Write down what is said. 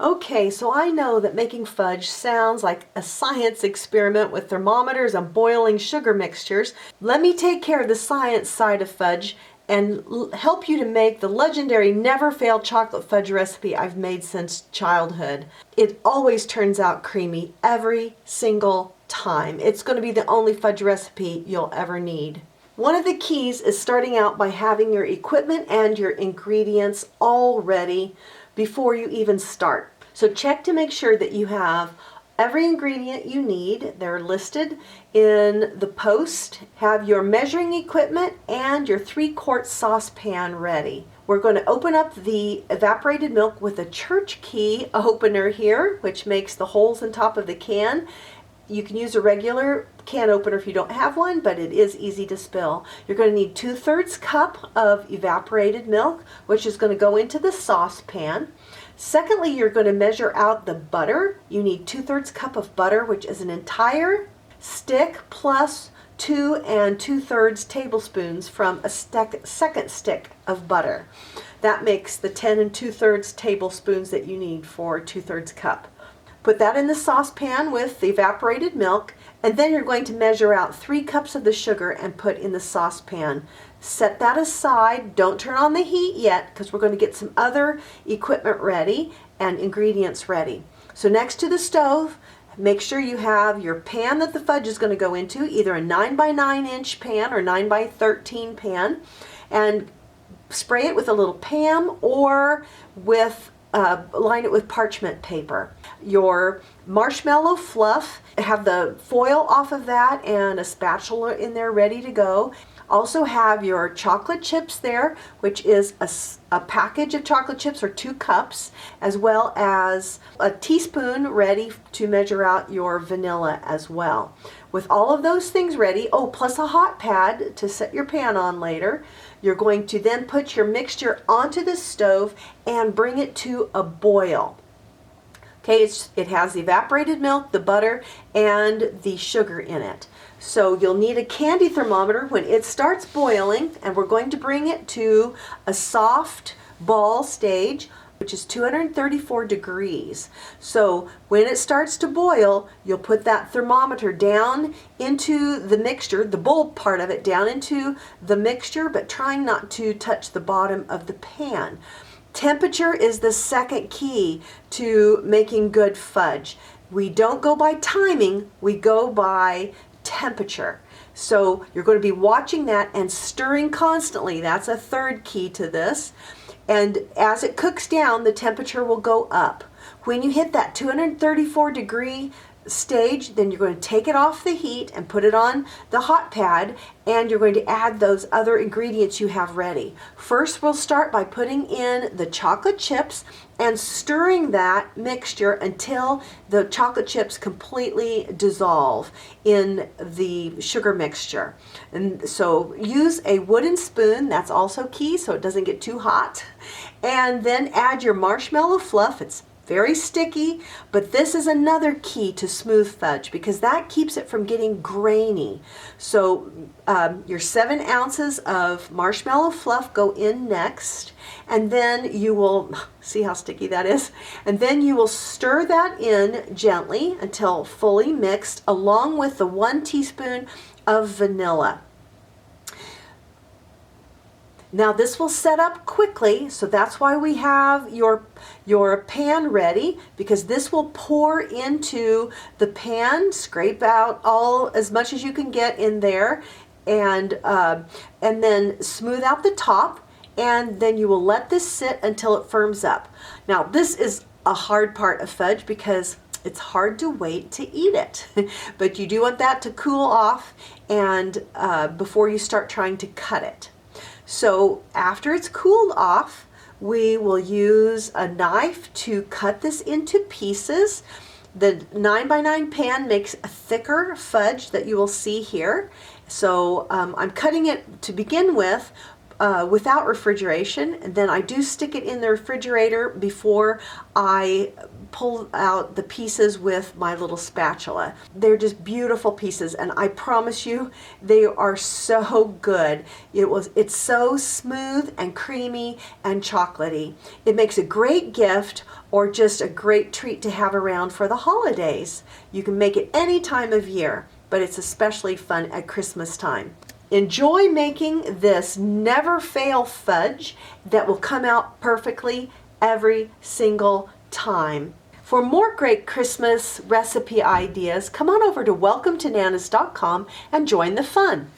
Okay, so I know that making fudge sounds like a science experiment with thermometers and boiling sugar mixtures. Let me take care of the science side of fudge and help you to make the legendary never fail chocolate fudge recipe I've made since childhood. It always turns out creamy every single time. It's going to be the only fudge recipe you'll ever need. One of the keys is starting out by having your equipment and your ingredients all ready before you even start. So check to make sure that you have every ingredient you need. They're listed in the post. Have your measuring equipment and your 3-quart saucepan ready. We're going to open up the evaporated milk with a church key opener here, which makes the holes in top of the can. You can use a regular can opener if you don't have one, but it is easy to spill. You're going to need 2/3 cup of evaporated milk, which is going to go into the saucepan. Secondly, you're going to measure out the butter. You need 2/3 cup of butter, which is an entire stick plus 2 2/3 tablespoons from a second stick of butter. That makes the 10 2/3 tablespoons that you need for 2/3 cup. Put that in the saucepan with the evaporated milk, and then you're going to measure out 3 cups of the sugar and put in the saucepan. Set that aside. Don't turn on the heat yet because we're going to get some other equipment ready and ingredients ready. So next to the stove, make sure you have your pan that the fudge is going to go into, either a 9 by 9 inch pan or 9 by 13 pan, and spray it with a little Pam or with line it with parchment paper. Your marshmallow fluff, have the foil off of that and a spatula in there ready to go. Also have your chocolate chips there, which is a package of chocolate chips or 2 cups, as well as a teaspoon ready to measure out your vanilla as well. With all of those things ready, plus a hot pad to set your pan on later, you're going to then put your mixture onto the stove and bring it to a boil. Okay, it has the evaporated milk, the butter, and the sugar in it. So you'll need a candy thermometer when it starts boiling, and we're going to bring it to a soft ball stage, which is 234 degrees. So when it starts to boil, you'll put that thermometer down into the mixture, the bowl part of it down into the mixture, but trying not to touch the bottom of the pan. Temperature is the second key to making good fudge. We don't go by timing, we go by temperature. So you're going to be watching that and stirring constantly. That's a third key to this. And as it cooks down, the temperature will go up. When you hit that 234 degree stage, then you're going to take it off the heat and put it on the hot pad, and you're going to add those other ingredients you have ready. First, we'll start by putting in the chocolate chips and stirring that mixture until the chocolate chips completely dissolve in the sugar mixture. And so use a wooden spoon, that's also key so it doesn't get too hot. And then add your marshmallow fluff. It's very sticky, but this is another key to smooth fudge because that keeps it from getting grainy. So your 7 ounces of marshmallow fluff go in next, and then you will, see how sticky that is, and then you will stir that in gently until fully mixed, along with the 1 teaspoon of vanilla. Now this will set up quickly, so that's why we have your pan ready, because this will pour into the pan, scrape out as much as you can get in there, and then smooth out the top, and then you will let this sit until it firms up. Now this is a hard part of fudge because it's hard to wait to eat it, but you do want that to cool off and before you start trying to cut it. So after it's cooled off, we will use a knife to cut this into pieces. The 9 by 9 pan makes a thicker fudge that you will see here. So I'm cutting it to begin with without refrigeration. And then I do stick it in the refrigerator before I pull out the pieces with my little spatula. They're just beautiful pieces, and I promise you they are so good. It's so smooth and creamy and chocolatey. It makes a great gift or just a great treat to have around for the holidays. You can make it any time of year, but it's especially fun at Christmas time. Enjoy making this never fail fudge that will come out perfectly every single time. For more great Christmas recipe ideas, come on over to welcometonanas.com and join the fun.